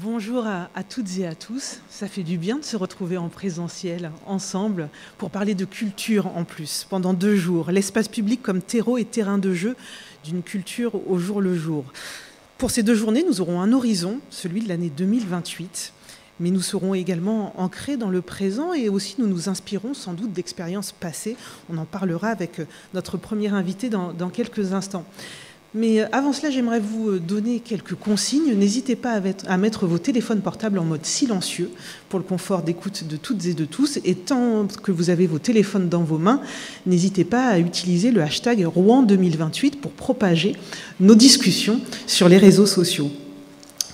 Bonjour à toutes et à tous. Ça fait du bien de se retrouver en présentiel, ensemble, pour parler de culture en plus, pendant 2 jours. L'espace public comme terreau et terrain de jeu d'une culture au jour le jour. Pour ces 2 journées, nous aurons un horizon, celui de l'année 2028. Mais nous serons également ancrés dans le présent et aussi nous nous inspirons sans doute d'expériences passées. On en parlera avec notre premier invité dans quelques instants. Mais avant cela, j'aimerais vous donner quelques consignes. N'hésitez pas à mettre vos téléphones portables en mode silencieux pour le confort d'écoute de toutes et de tous. Et tant que vous avez vos téléphones dans vos mains, n'hésitez pas à utiliser le hashtag Rouen 2028 pour propager nos discussions sur les réseaux sociaux.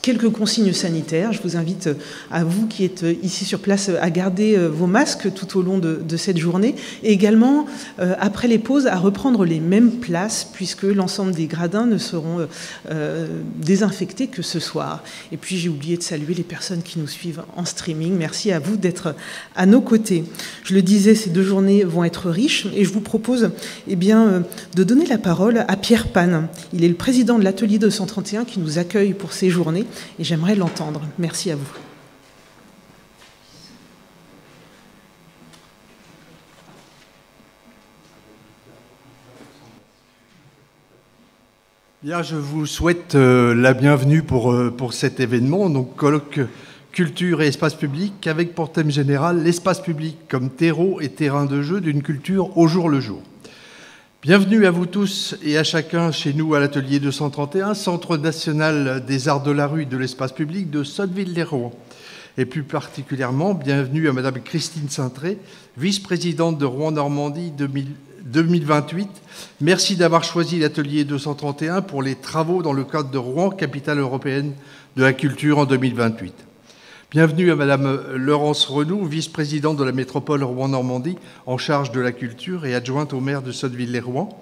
Quelques consignes sanitaires. Je vous invite à vous qui êtes ici sur place à garder vos masques tout au long de cette journée et également, après les pauses, à reprendre les mêmes places puisque l'ensemble des gradins ne seront désinfectés que ce soir. Et puis, j'ai oublié de saluer les personnes qui nous suivent en streaming. Merci à vous d'être à nos côtés. Je le disais, ces 2 journées vont être riches et je vous propose de donner la parole à Pierre Pan. Il est le président de l'Atelier 231 qui nous accueille pour ces journées. Et j'aimerais l'entendre. Merci à vous. Bien, je vous souhaite la bienvenue pour cet événement, donc colloque culture et espace public, avec pour thème général l'espace public comme terreau et terrain de jeu d'une culture au jour le jour. Bienvenue à vous tous et à chacun chez nous à l'Atelier 231, Centre national des arts de la rue et de l'espace public de Sotteville-lès-Rouen. Et plus particulièrement, bienvenue à Madame Christine Cintré, vice-présidente de Rouen-Normandie 2028. Merci d'avoir choisi l'Atelier 231 pour les travaux dans le cadre de Rouen, capitale européenne de la culture en 2028. Bienvenue à Madame Laurence Renoux, vice-présidente de la métropole Rouen-Normandie, en charge de la culture et adjointe au maire de Sotteville-lès-Rouen.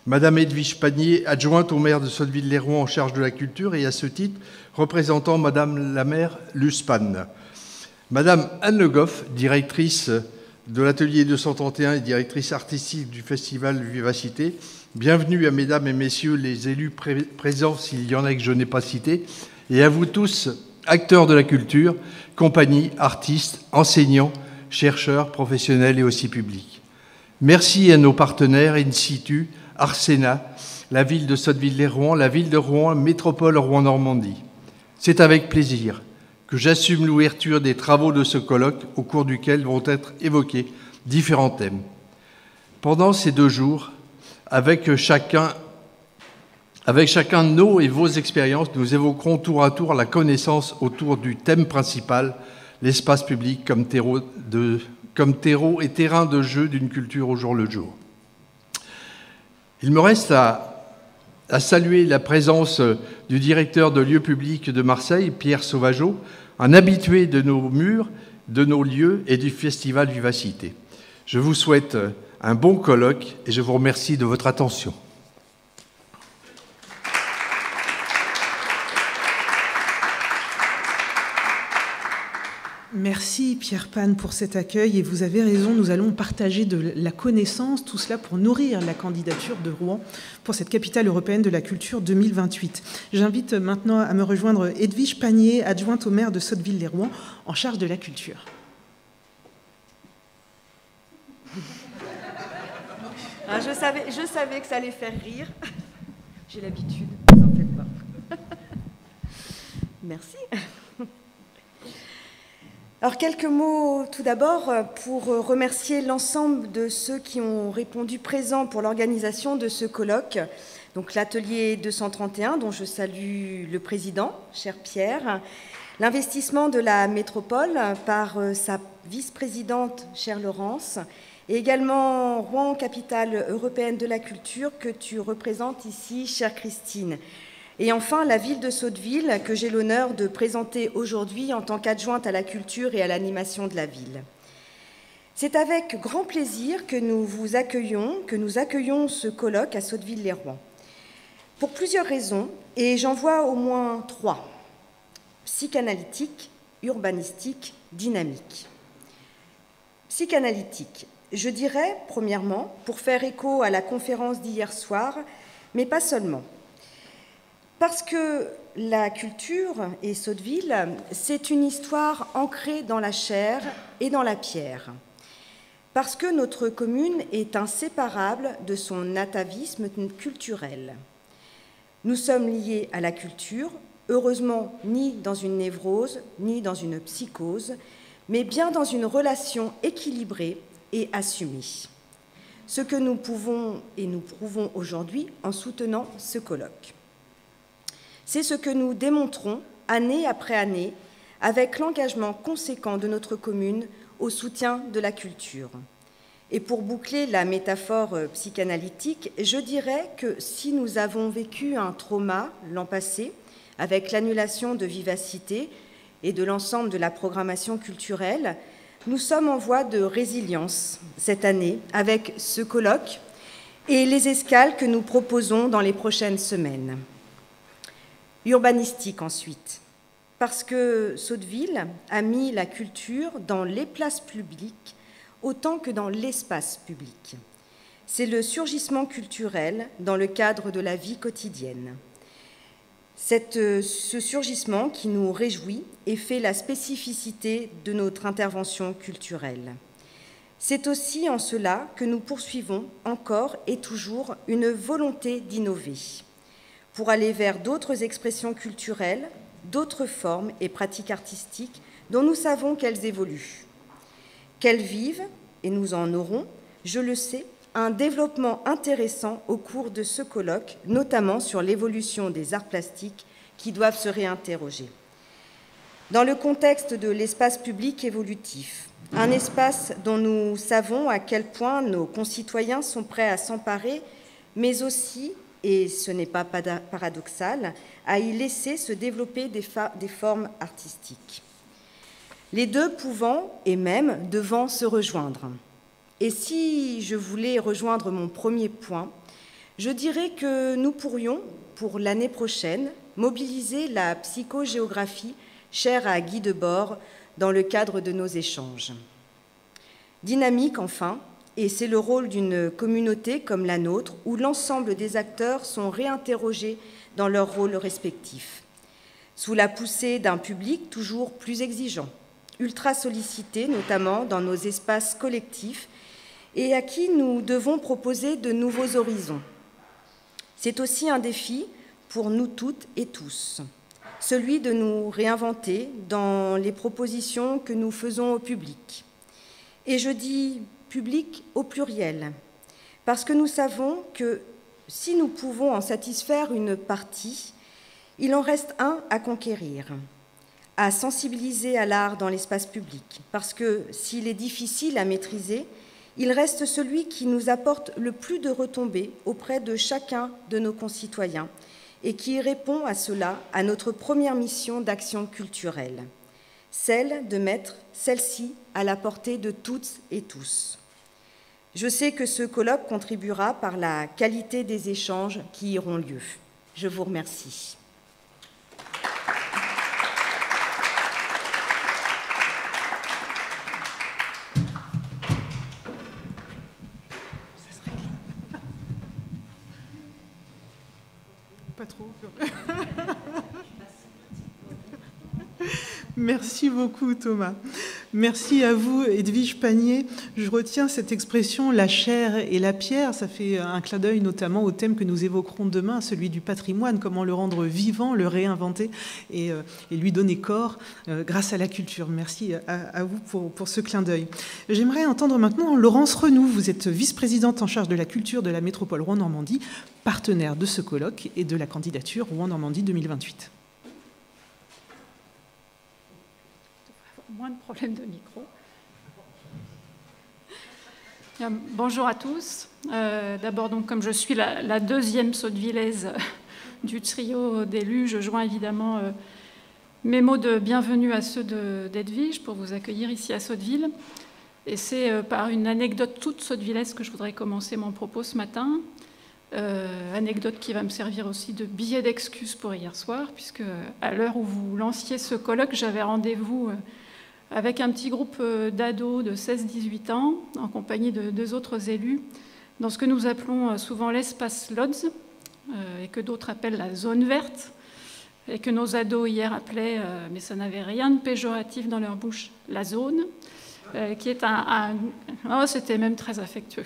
Madame Edwige Panier, adjointe au maire de Sotteville-lès-Rouen en charge de la culture et à ce titre, représentant Madame la maire Luspan. Madame Anne Le Goff, directrice de l'Atelier 231 et directrice artistique du Festival Vivacité. Bienvenue à Mesdames et Messieurs les élus présents, s'il y en a que je n'ai pas cités, et à vous tous, acteurs de la culture, compagnies, artistes, enseignants, chercheurs, professionnels et aussi publics. Merci à nos partenaires in situ, Arsena, la ville de Sotteville-lès-Rouen, la ville de Rouen, Métropole Rouen-Normandie. C'est avec plaisir que j'assume l'ouverture des travaux de ce colloque au cours duquel vont être évoqués différents thèmes. Pendant ces 2 jours, avec chacun de nos et vos expériences, nous évoquerons tour à tour la connaissance autour du thème principal, l'espace public comme terreau et terrain de jeu d'une culture au jour le jour. Il me reste à saluer la présence du directeur de lieux publics de Marseille, Pierre Sauvageau, un habitué de nos murs, de nos lieux et du Festival Vivacité. Je vous souhaite un bon colloque et je vous remercie de votre attention. Merci Pierre Pan pour cet accueil et vous avez raison, nous allons partager de la connaissance, tout cela pour nourrir la candidature de Rouen pour cette capitale européenne de la culture 2028. J'invite maintenant à me rejoindre Edwige Panier, adjointe au maire de Sotteville-lès-Rouen, en charge de la culture. Ah, je savais que ça allait faire rire. J'ai l'habitude, ne vous en faites pas. Merci. Alors, quelques mots tout d'abord pour remercier l'ensemble de ceux qui ont répondu présents pour l'organisation de ce colloque. Donc, l'Atelier 231, dont je salue le président, cher Pierre, l'investissement de la métropole par sa vice-présidente, chère Laurence, et également Rouen, capitale européenne de la culture, que tu représentes ici, chère Christine. Et enfin, la ville de Sotteville, que j'ai l'honneur de présenter aujourd'hui en tant qu'adjointe à la culture et à l'animation de la ville. C'est avec grand plaisir que nous accueillons ce colloque à Sotteville-lès-Rouen. Pour plusieurs raisons, et j'en vois au moins 3. Psychanalytique, urbanistique, dynamique. Psychanalytique, je dirais, premièrement, pour faire écho à la conférence d'hier soir, mais pas seulement. Parce que la culture et Sotteville, c'est une histoire ancrée dans la chair et dans la pierre. Parce que notre commune est inséparable de son atavisme culturel. Nous sommes liés à la culture, heureusement ni dans une névrose, ni dans une psychose, mais bien dans une relation équilibrée et assumée. Ce que nous pouvons et nous prouvons aujourd'hui en soutenant ce colloque. C'est ce que nous démontrons année après année avec l'engagement conséquent de notre commune au soutien de la culture. Et pour boucler la métaphore psychanalytique, je dirais que si nous avons vécu un trauma l'an passé, avec l'annulation de Vivacité et de l'ensemble de la programmation culturelle, nous sommes en voie de résilience cette année avec ce colloque et les escales que nous proposons dans les prochaines semaines. Urbanistique ensuite, parce que Sotteville a mis la culture dans les places publiques autant que dans l'espace public. C'est le surgissement culturel dans le cadre de la vie quotidienne. Ce surgissement qui nous réjouit et fait la spécificité de notre intervention culturelle. C'est aussi en cela que nous poursuivons encore et toujours une volonté d'innover pour aller vers d'autres expressions culturelles, d'autres formes et pratiques artistiques dont nous savons qu'elles évoluent. Qu'elles vivent, et nous en aurons, je le sais, un développement intéressant au cours de ce colloque, notamment sur l'évolution des arts plastiques qui doivent se réinterroger. Dans le contexte de l'espace public évolutif, un espace dont nous savons à quel point nos concitoyens sont prêts à s'emparer, mais aussi, et ce n'est pas paradoxal, à y laisser se développer des formes artistiques. Les deux pouvant et même devant se rejoindre. Et si je voulais rejoindre mon premier point, je dirais que nous pourrions, pour l'année prochaine, mobiliser la psychogéographie chère à Guy Debord dans le cadre de nos échanges. Dynamique enfin, et c'est le rôle d'une communauté comme la nôtre où l'ensemble des acteurs sont réinterrogés dans leurs rôles respectifs, sous la poussée d'un public toujours plus exigeant, ultra sollicité notamment dans nos espaces collectifs et à qui nous devons proposer de nouveaux horizons. C'est aussi un défi pour nous toutes et tous, celui de nous réinventer dans les propositions que nous faisons au public. Et je dis public au pluriel, parce que nous savons que si nous pouvons en satisfaire une partie, il en reste un à conquérir, à sensibiliser à l'art dans l'espace public, parce que s'il est difficile à maîtriser, il reste celui qui nous apporte le plus de retombées auprès de chacun de nos concitoyens et qui répond à cela, à notre première mission d'action culturelle, celle de mettre celle-ci à la portée de toutes et tous. Je sais que ce colloque contribuera par la qualité des échanges qui auront lieu. Je vous remercie. Pas trop. Merci beaucoup Thomas. Merci à vous Edwige Panier. Je retiens cette expression la chair et la pierre. Ça fait un clin d'œil notamment au thème que nous évoquerons demain, celui du patrimoine, comment le rendre vivant, le réinventer et lui donner corps grâce à la culture. Merci à vous pour ce clin d'œil. J'aimerais entendre maintenant Laurence Renoux. Vous êtes vice-présidente en charge de la culture de la métropole Rouen-Normandie, partenaire de ce colloque et de la candidature Rouen-Normandie 2028. Moins de problèmes de micro. Bien, bonjour à tous. D'abord, donc, comme je suis la deuxième Sottevillaise du trio d'élus, je joins évidemment mes mots de bienvenue à ceux d'Edwige pour vous accueillir ici à Sotteville. Et c'est par une anecdote toute sottevillaise que je voudrais commencer mon propos ce matin. Anecdote qui va me servir aussi de billet d'excuse pour hier soir, puisque à l'heure où vous lanciez ce colloque, j'avais rendez-vous avec un petit groupe d'ados de 16-18 ans, en compagnie de deux autres élus, dans ce que nous appelons souvent l'espace Lodz, et que d'autres appellent la zone verte, et que nos ados hier appelaient, mais ça n'avait rien de péjoratif dans leur bouche, la zone, qui est oh, c'était même très affectueux.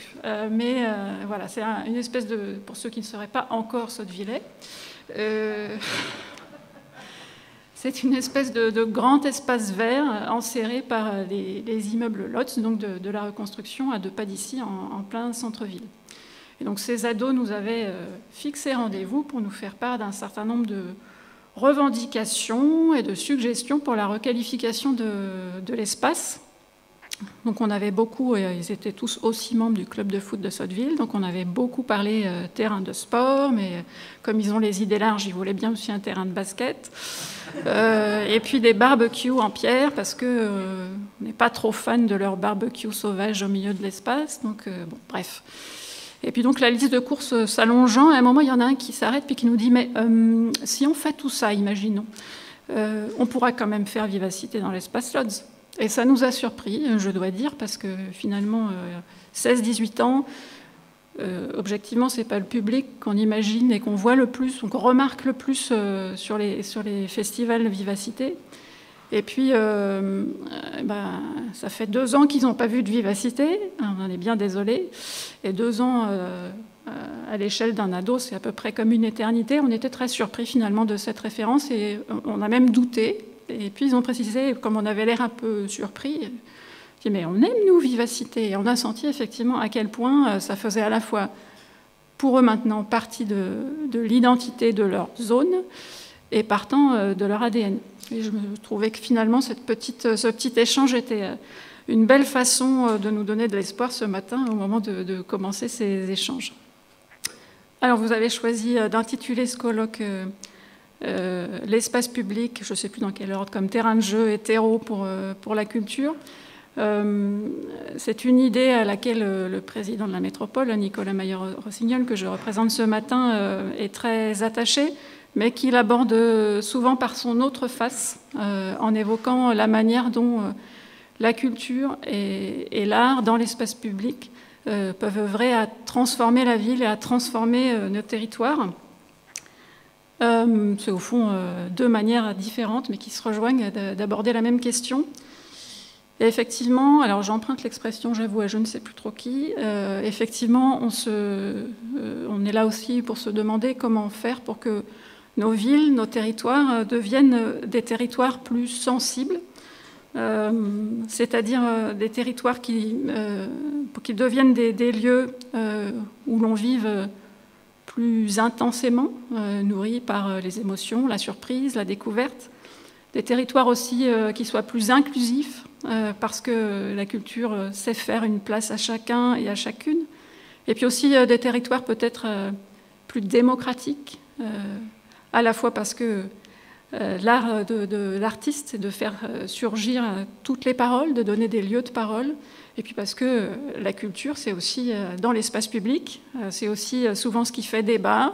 Mais voilà, c'est une espèce de, pour ceux qui ne seraient pas encore Sottevillais, c'est une espèce de grand espace vert enserré par les immeubles Lotz, donc de la reconstruction à 2 pas d'ici, en plein centre-ville. Et donc ces ados nous avaient fixé rendez-vous pour nous faire part d'un certain nombre de revendications et de suggestions pour la requalification de l'espace. Donc on avait beaucoup, et ils étaient tous aussi membres du club de foot de Sotteville, donc on avait beaucoup parlé terrain de sport, mais comme ils ont les idées larges, ils voulaient bien aussi un terrain de basket. Et puis des barbecues en pierre, parce qu'on n'est pas trop fan de leur barbecue sauvage au milieu de l'espace. Donc bon, bref. Et puis donc la liste de courses s'allongeant, à un moment il y en a un qui s'arrête puis qui nous dit « Mais si on fait tout ça, imaginons, on pourra quand même faire Vivacité dans l'espace Lodz ». Et ça nous a surpris, je dois dire, parce que finalement, 16-18 ans, objectivement, ce n'est pas le public qu'on imagine et qu'on voit le plus, qu'on remarque le plus sur les festivals Vivacité. Et puis, ça fait 2 ans qu'ils n'ont pas vu de Vivacité, on en est bien désolé. Et 2 ans, à l'échelle d'un ado, c'est à peu près comme une éternité. On était très surpris finalement de cette référence et on a même douté. Et puis ils ont précisé, comme on avait l'air un peu surpris, mais on aime nous Vivacité. Et on a senti effectivement à quel point ça faisait à la fois pour eux maintenant partie de l'identité de leur zone et partant de leur ADN. Et je me trouvais que finalement ce petit échange était une belle façon de nous donner de l'espoir ce matin au moment de commencer ces échanges. Alors vous avez choisi d'intituler ce colloque l'espace public, je ne sais plus dans quel ordre, comme terrain de jeu et terreau pour la culture. C'est une idée à laquelle le président de la métropole, Nicolas Mayer-Rossignol, que je représente ce matin, est très attaché, mais qu'il aborde souvent par son autre face, en évoquant la manière dont la culture et l'art dans l'espace public peuvent œuvrer à transformer la ville et à transformer nos territoires. C'est au fond 2 manières différentes, mais qui se rejoignent d'aborder la même question. Et effectivement, alors j'emprunte l'expression, j'avoue, à je ne sais plus trop qui, effectivement, on est là aussi pour se demander comment faire pour que nos villes, nos territoires deviennent des territoires plus sensibles, c'est-à-dire des territoires qui deviennent des lieux où l'on vive plus intensément, nourris par les émotions, la surprise, la découverte. Des territoires aussi qui soient plus inclusifs, parce que la culture sait faire une place à chacun et à chacune. Et puis aussi des territoires peut-être plus démocratiques, à la fois parce que l'art de l'artiste, c'est de faire surgir toutes les paroles, de donner des lieux de parole, et puis parce que la culture, c'est aussi dans l'espace public, c'est aussi souvent ce qui fait débat,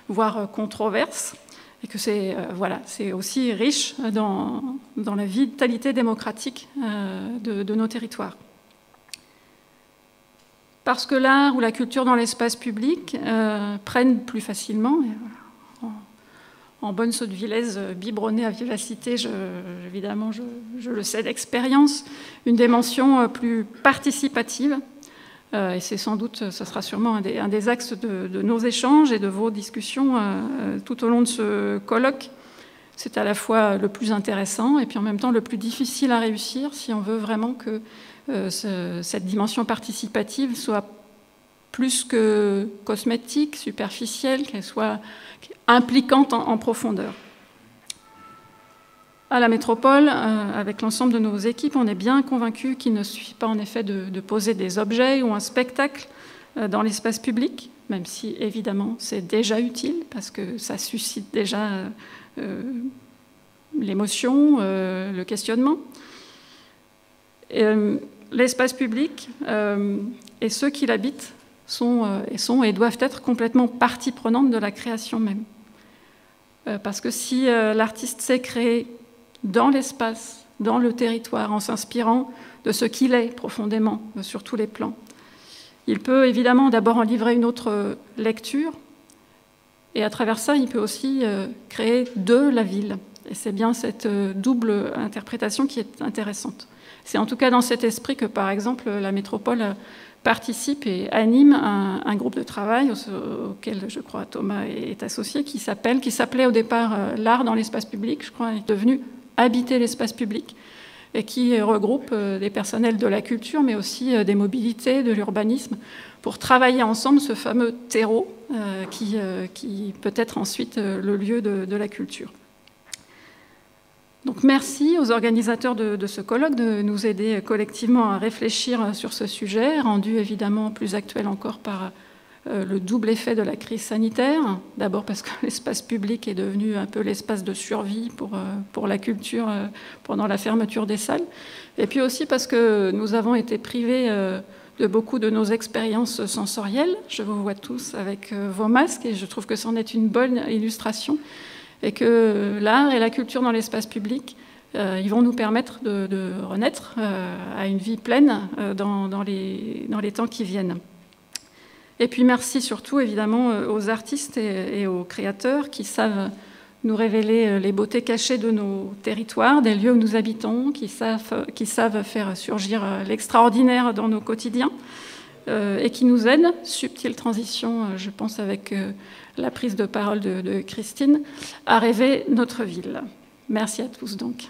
voire controverse, et que c'est aussi riche dans la vitalité démocratique de nos territoires. Parce que l'art ou la culture dans l'espace public prennent plus facilement, en bonne Sottevillaise biberonnée à Vivacité, évidemment, je le sais d'expérience, une dimension plus participative. Et c'est sans doute, ça sera sûrement un des axes de nos échanges et de vos discussions tout au long de ce colloque. C'est à la fois le plus intéressant et puis en même temps le plus difficile à réussir si on veut vraiment que cette dimension participative soit plus que cosmétique, superficielle, qu'elle soit impliquante en profondeur. À la métropole, avec l'ensemble de nos équipes, on est bien convaincus qu'il ne suffit pas en effet de poser des objets ou un spectacle dans l'espace public, même si évidemment c'est déjà utile parce que ça suscite déjà l'émotion, le questionnement. L'espace public et ceux qui l'habitent sont et doivent être complètement partie prenante de la création même. Parce que si l'artiste sait créer dans l'espace, dans le territoire, en s'inspirant de ce qu'il est profondément, sur tous les plans, il peut évidemment d'abord en livrer une autre lecture, Et à travers ça, il peut aussi créer de la ville. Et c'est bien cette double interprétation qui est intéressante. C'est en tout cas dans cet esprit que, par exemple, la métropole participe et anime un groupe de travail auquel, je crois, Thomas est associé, qui s'appelait au départ l'art dans l'espace public, je crois, est devenu habiter l'espace public, et qui regroupe des personnels de la culture, mais aussi des mobilités, de l'urbanisme, pour travailler ensemble ce fameux terreau qui peut être ensuite le lieu de la culture. Donc merci aux organisateurs de ce colloque de nous aider collectivement à réfléchir sur ce sujet, rendu évidemment plus actuel encore par le double effet de la crise sanitaire. D'abord parce que l'espace public est devenu un peu l'espace de survie pour la culture pendant la fermeture des salles. Et puis aussi parce que nous avons été privés de beaucoup de nos expériences sensorielles. Je vous vois tous avec vos masques et je trouve que c'en est une bonne illustration. Et que l'art et la culture dans l'espace public, ils vont nous permettre de renaître à une vie pleine dans les temps qui viennent. Et puis merci surtout évidemment aux artistes et aux créateurs qui savent nous révéler les beautés cachées de nos territoires, des lieux où nous habitons, qui savent faire surgir l'extraordinaire dans nos quotidiens et qui nous aident, subtile transition, je pense avec la prise de parole de Christine, à rêver notre ville. Merci à tous donc.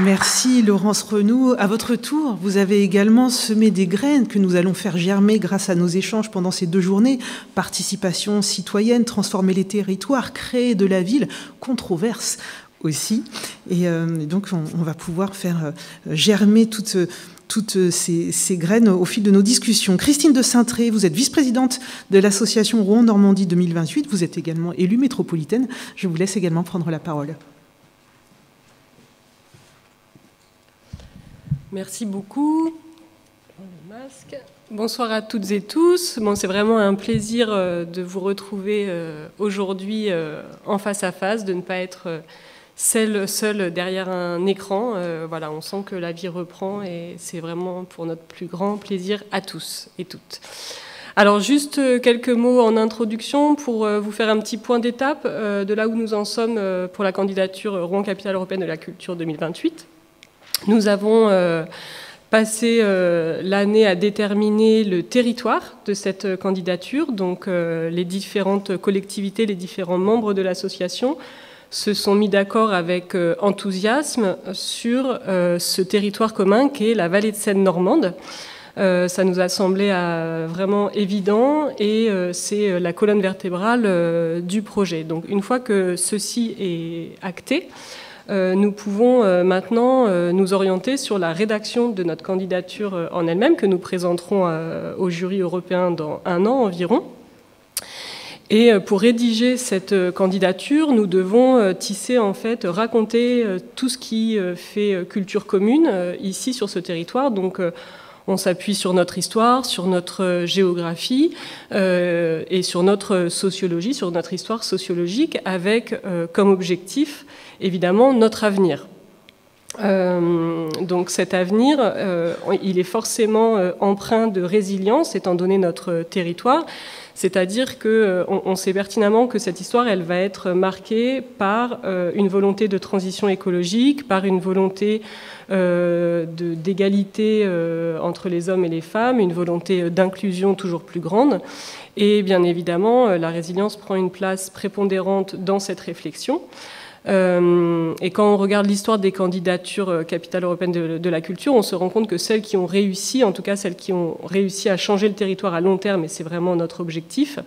Merci Laurence Renou. À votre tour, vous avez également semé des graines que nous allons faire germer grâce à nos échanges pendant ces 2 journées. Participation citoyenne, transformer les territoires, créer de la ville, controverse aussi. Et donc on va pouvoir faire germer toutes ces graines au fil de nos discussions. Christine de Saintré, vous êtes vice-présidente de l'association Rouen-Normandie 2028. Vous êtes également élue métropolitaine. Je vous laisse également prendre la parole. Merci beaucoup. Le masque. Bonsoir à toutes et tous. Bon, c'est vraiment un plaisir de vous retrouver aujourd'hui en face à face, de ne pas être seule derrière un écran. Voilà, on sent que la vie reprend et c'est vraiment pour notre plus grand plaisir à tous et toutes. Alors juste quelques mots en introduction pour vous faire un petit point d'étape de là où nous en sommes pour la candidature Rouen Capitale Européenne de la Culture 2028. Nous avons passé l'année à déterminer le territoire de cette candidature, donc les différentes collectivités, les différents membres de l'association se sont mis d'accord avec enthousiasme sur ce territoire commun qu'est la vallée de Seine normande. Ça nous a semblé vraiment évident et c'est la colonne vertébrale du projet. Donc une fois que ceci est acté, nous pouvons maintenant nous orienter sur la rédaction de notre candidature en elle-même que nous présenterons au jury européen dans 1 an environ. Et pour rédiger cette candidature, nous devons tisser, en fait, raconter tout ce qui fait culture commune ici sur ce territoire. Donc, on s'appuie sur notre histoire, sur notre géographie et sur notre sociologie, sur notre histoire sociologique, avec comme objectif, évidemment, notre avenir. Donc cet avenir, il est forcément empreint de résilience, étant donné notre territoire. C'est-à-dire qu'on sait pertinemment que cette histoire, elle va être marquée par une volonté de transition écologique, par une volonté d'égalité entre les hommes et les femmes, une volonté d'inclusion toujours plus grande. Et bien évidemment, la résilience prend une place prépondérante dans cette réflexion. Et quand on regarde l'histoire des candidatures capitales européennes de la culture, on se rend compte que celles qui ont réussi, en tout cas celles qui ont réussi à changer le territoire à long terme, et c'est vraiment notre objectif,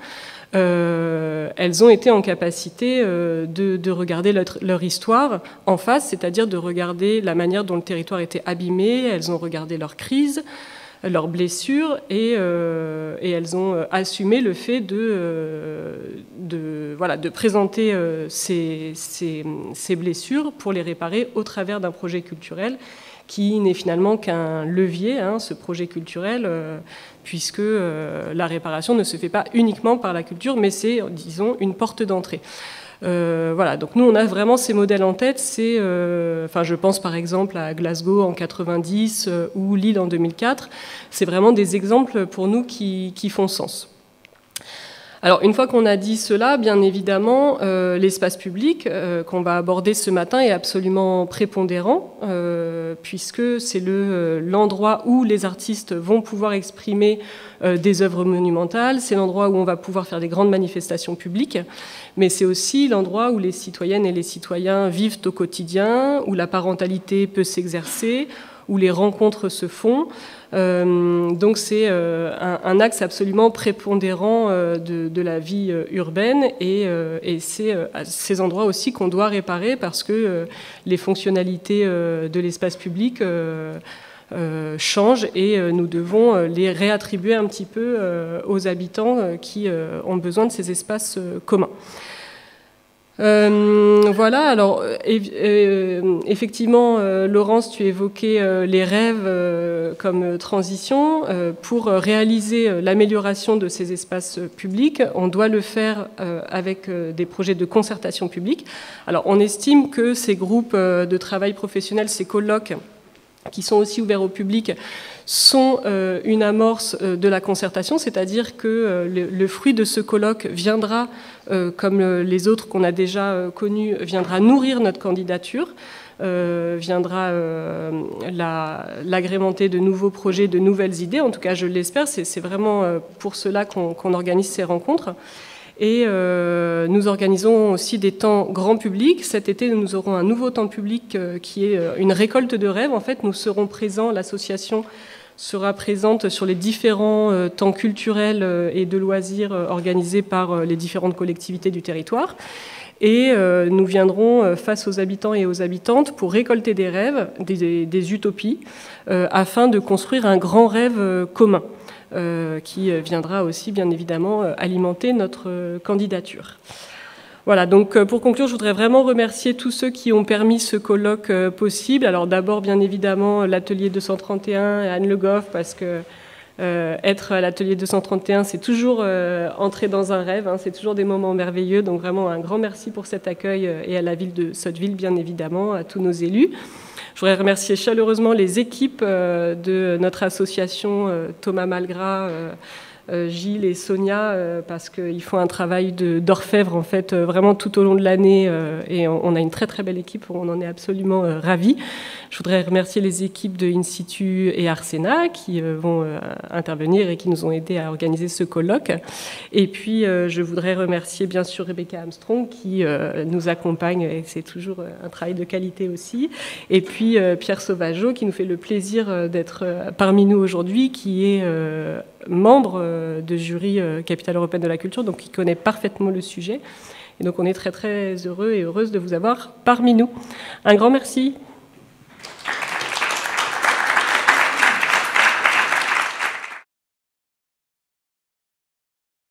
elles ont été en capacité de regarder leur histoire en face, c'est-à-dire de regarder la manière dont le territoire était abîmé, elles ont regardé leurs crises, leurs blessures, et elles ont assumé le fait de présenter ces blessures pour les réparer au travers d'un projet culturel qui n'est finalement qu'un levier, ce projet culturel, puisque la réparation ne se fait pas uniquement par la culture, mais c'est, disons, une porte d'entrée. Voilà, donc nous on a vraiment ces modèles en tête. Enfin, je pense par exemple à Glasgow en 90 ou Lille en 2004. C'est vraiment des exemples pour nous qui font sens. Alors, une fois qu'on a dit cela, bien évidemment, l'espace public qu'on va aborder ce matin est absolument prépondérant, puisque c'est l'endroit où les artistes vont pouvoir exprimer des œuvres monumentales, c'est l'endroit où on va pouvoir faire des grandes manifestations publiques, mais c'est aussi l'endroit où les citoyennes et les citoyens vivent au quotidien, où la parentalité peut s'exercer, où les rencontres se font. Donc c'est un axe absolument prépondérant de la vie urbaine, et c'est à ces endroits aussi qu'on doit réparer, parce que les fonctionnalités de l'espace public changent, et nous devons les réattribuer un petit peu aux habitants qui ont besoin de ces espaces communs. Voilà, alors effectivement, Laurence, tu évoquais les rêves comme transition. Pour réaliser l'amélioration de ces espaces publics, on doit le faire avec des projets de concertation publique. Alors on estime que ces groupes de travail professionnel, ces colloques, qui sont aussi ouverts au public, sont une amorce de la concertation, c'est-à-dire que le fruit de ce colloque viendra, comme les autres qu'on a déjà connus, viendra nourrir notre candidature, viendra l'agrémenter de nouveaux projets, de nouvelles idées. En tout cas, je l'espère, c'est vraiment pour cela qu'on organise ces rencontres. Et nous organisons aussi des temps grand public. Cet été, nous aurons un nouveau temps public qui est une récolte de rêves. En fait, nous serons présents, l'association sera présente sur les différents temps culturels et de loisirs organisés par les différentes collectivités du territoire. Et nous viendrons face aux habitants et aux habitantes pour récolter des rêves, des utopies, afin de construire un grand rêve commun. Qui viendra aussi, bien évidemment, alimenter notre candidature. Voilà, donc pour conclure, je voudrais vraiment remercier tous ceux qui ont permis ce colloque possible. Alors d'abord, bien évidemment, l'atelier 231 et Anne Le Goff, parce que être à l'atelier 231, c'est toujours entrer dans un rêve, hein, c'est toujours des moments merveilleux. Donc vraiment, un grand merci pour cet accueil, et à la ville de Sotteville, bien évidemment, à tous nos élus. Je voudrais remercier chaleureusement les équipes de notre association, Thomas Malgras, Gilles et Sonia, parce qu'ils font un travail d'orfèvre en fait vraiment tout au long de l'année, et on a une très très belle équipe, on en est absolument ravis. Je voudrais remercier les équipes de In Situ et Arsena qui vont intervenir et qui nous ont aidés à organiser ce colloque. Et puis je voudrais remercier bien sûr Rebecca Armstrong qui nous accompagne, et c'est toujours un travail de qualité aussi. Et puis Pierre Sauvageau qui nous fait le plaisir d'être parmi nous aujourd'hui, qui est membre de jury Capitale européenne de la culture, donc qui connaît parfaitement le sujet. Et donc on est très très heureux et heureuse de vous avoir parmi nous. Un grand merci.